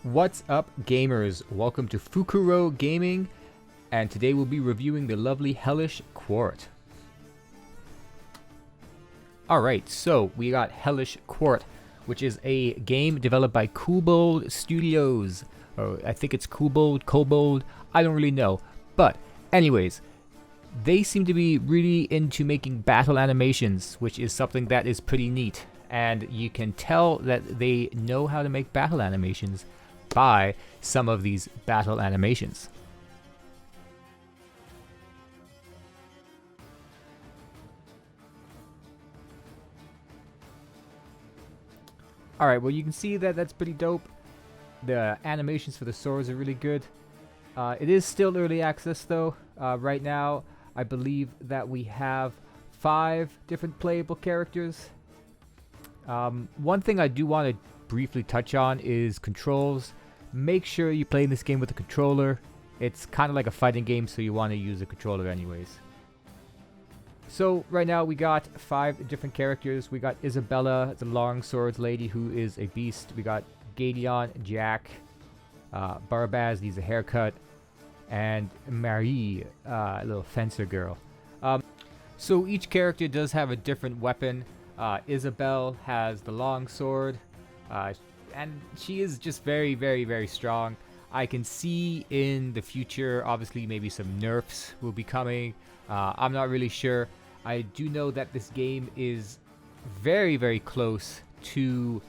What's up, gamers? Welcome to Fukuro Gaming, and today we'll be reviewing the lovely Hellish Quart. Alright, so we got Hellish Quart, which is a game developed by Kobold Studios. Or I think it's Kobold, I don't really know. But, anyways, they seem to be really into making battle animations, which is something that is pretty neat. And you can tell that they know how to make battle animations by some of these battle animations. Alright, well you can see that that's pretty dope. The animations for the swords are really good. It is still early access though. Right now, I believe that we have 5 different playable characters. One thing I do want to briefly touch on is controls. Make sure you play this game with a controller. It's kind of like a fighting game, so you want to use a controller anyways. So right now we got 5 different characters. We got Isabella, the long swords lady who is a beast. We got Gadion, Jack, Barbaz needs a haircut, and Marie, a little fencer girl. So each character does have a different weapon. Isabel has the long sword, and she is just very strong. I can see in the future, obviously, maybe some nerfs will be coming. I'm not really sure. I do know that this game is very close to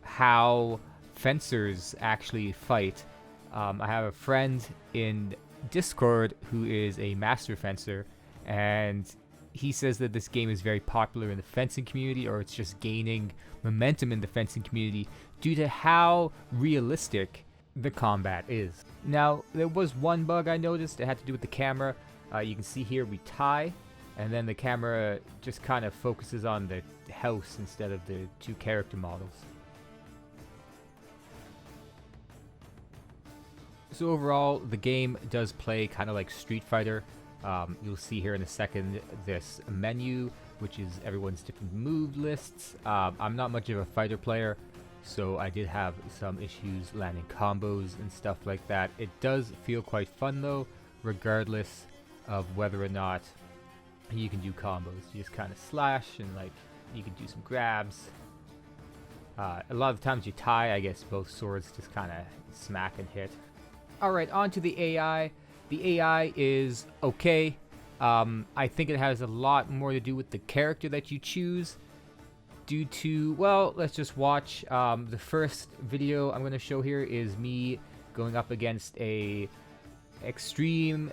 how fencers actually fight. I have a friend in Discord who is a master fencer, and he says that this game is very popular in the fencing community, or it's just gaining momentum in the fencing community due to how realistic the combat is. Now, there was one bug I noticed. It had to do with the camera. You can see here we tie, and then the camera just kind of focuses on the house instead of the 2 character models. So overall, the game does play kind of like Street Fighter. You'll see here in a second this menu, which is everyone's different move lists. I'm not much of a fighter player, so I did have some issues landing combos and stuff like that. It does feel quite fun though, regardless of whether or not you can do combos. You just kind of slash and like you can do some grabs. A lot of times you tie, I guess both swords just kind of smack and hit. Alright, on to the AI. The AI is okay. I think it has a lot more to do with the character that you choose. Due to, well, let's just watch. The first video I'm going to show here is me going up against a extreme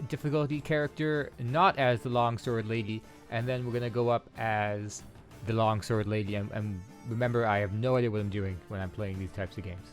difficulty character, not as the longsword lady, and then we're going to go up as the longsword lady. And remember, I have no idea what I'm doing when I'm playing these types of games.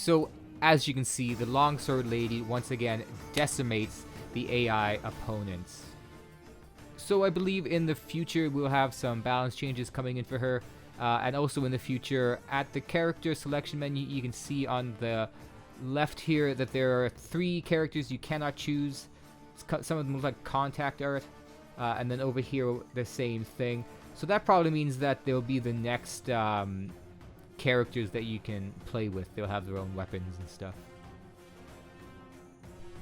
So, as you can see, the Longsword Lady once again decimates the AI opponents. So I believe in the future we'll have some balance changes coming in for her. And also in the future, at the character selection menu, you can see on the left here that there are 3 characters you cannot choose. Some of them look like contact art. And then over here, the same thing. So that probably means that they'll be the next characters that you can play with. They'll have their own weapons and stuff.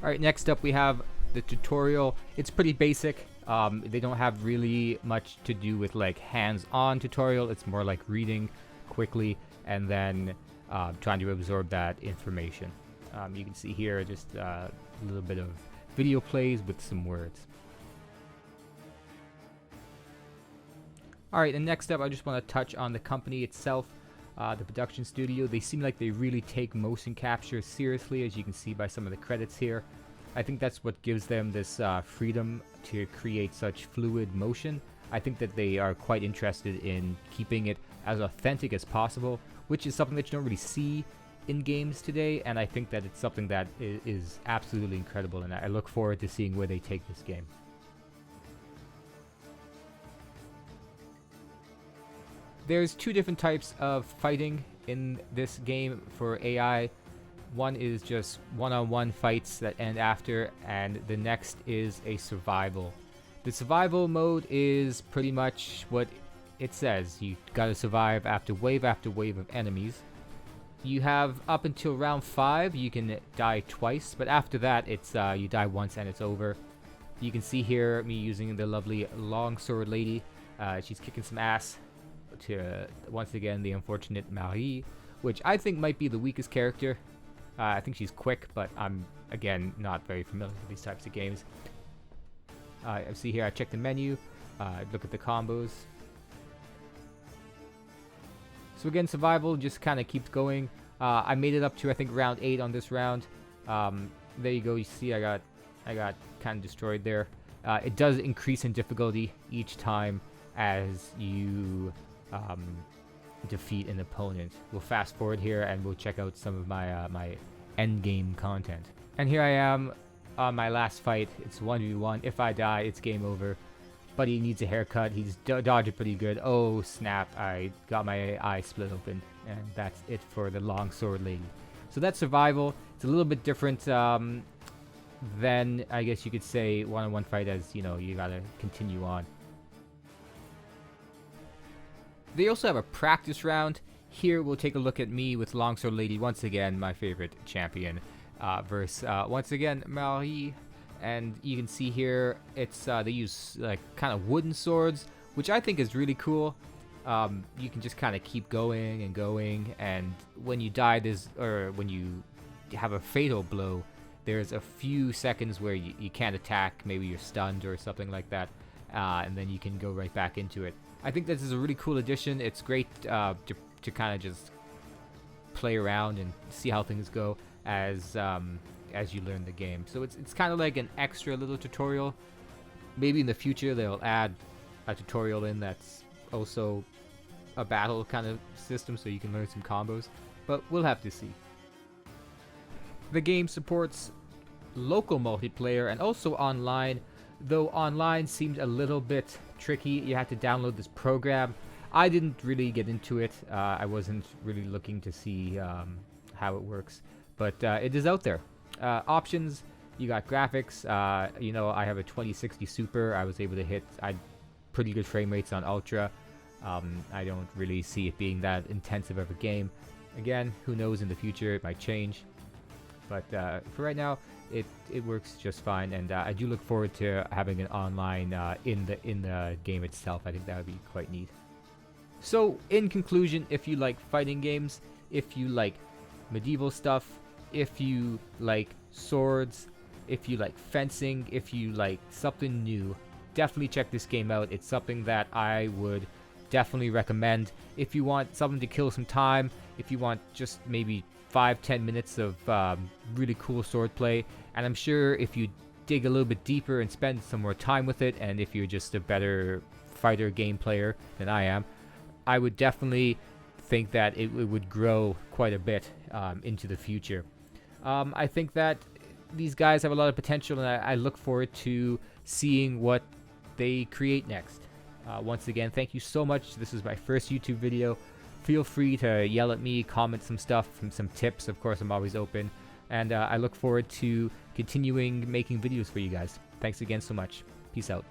Alright, next up we have the tutorial. It's pretty basic. They don't have really much to do with like hands-on tutorial. It's more like reading quickly and then trying to absorb that information. You can see here just a little bit of video plays with some words. Alright, and next up I just want to touch on the company itself, the production studio. They seem like they really take motion capture seriously, as you can see by some of the credits here. I think that's what gives them this freedom to create such fluid motion. I think that they are quite interested in keeping it as authentic as possible, which is something that you don't really see in games today, and I think that it's something that is absolutely incredible, and I look forward to seeing where they take this game. There's 2 different types of fighting in this game for AI. One is just one-on-one fights that end after, and the next is a survival. The survival mode is pretty much what it says. You gotta survive after wave of enemies. You have up until round 5, you can die twice, but after that, it's you die once and it's over. You can see here me using the lovely Longsword Lady. She's kicking some ass to, once again, the unfortunate Marie, which I think might be the weakest character. I think she's quick, but I'm, again, not very familiar with these types of games. See here, I check the menu, look at the combos. So again, survival just kind of keeps going. I made it up to, I think, round 8 on this round. There you go, you see I got kind of destroyed there. It does increase in difficulty each time as you defeat an opponent. We'll fast forward here and we'll check out some of my my end game content. And here I am on my last fight. It's 1v1. If I die, it's game over. But he needs a haircut. He's dodging pretty good. Oh snap! I got my eye split open, and that's it for the Longsword Lady. So that's survival. It's a little bit different than, I guess you could say, one-on-one fight, as you know, you gotta continue on. They also have a practice round. Here we'll take a look at me with Longsword Lady, once again my favorite champion, versus once again Marie. And you can see here it's they use like kind of wooden swords, which I think is really cool. You can just kind of keep going and going, and when you die, when you have a fatal blow, there's a few seconds where you can't attack. Maybe you're stunned or something like that, and then you can go right back into it. I think this is a really cool addition. It's great to kind of just play around and see how things go as you learn the game. So it's kind of like an extra little tutorial. Maybe in the future they'll add a tutorial in that's also a battle kind of system, so you can learn some combos. But we'll have to see. The game supports local multiplayer and also online, though online seemed a little bit tricky. You had to download this program. I didn't really get into it. I wasn't really looking to see how it works, but it is out there. Options, you got graphics. You know, I have a 2060 Super. I was able to hit pretty good frame rates on Ultra. I don't really see it being that intensive of a game. Again, who knows, in the future it might change. But for right now, it works just fine, and I do look forward to having an online in the game itself. I think that would be quite neat. So, in conclusion, if you like fighting games, if you like medieval stuff, if you like swords, if you like fencing, if you like something new, definitely check this game out. It's something that I would definitely recommend. If you want something to kill some time, if you want just maybe 5-10 minutes of really cool swordplay, and I'm sure if you dig a little bit deeper and spend some more time with it, and if you're just a better fighter game player than I am, I would definitely think that it would grow quite a bit into the future. I think that these guys have a lot of potential, and I look forward to seeing what they create next. Once again, thank you so much. This is my first YouTube video. Feel free to yell at me, comment some stuff, some tips. Of course, I'm always open. And I look forward to continuing making videos for you guys. Thanks again so much. Peace out.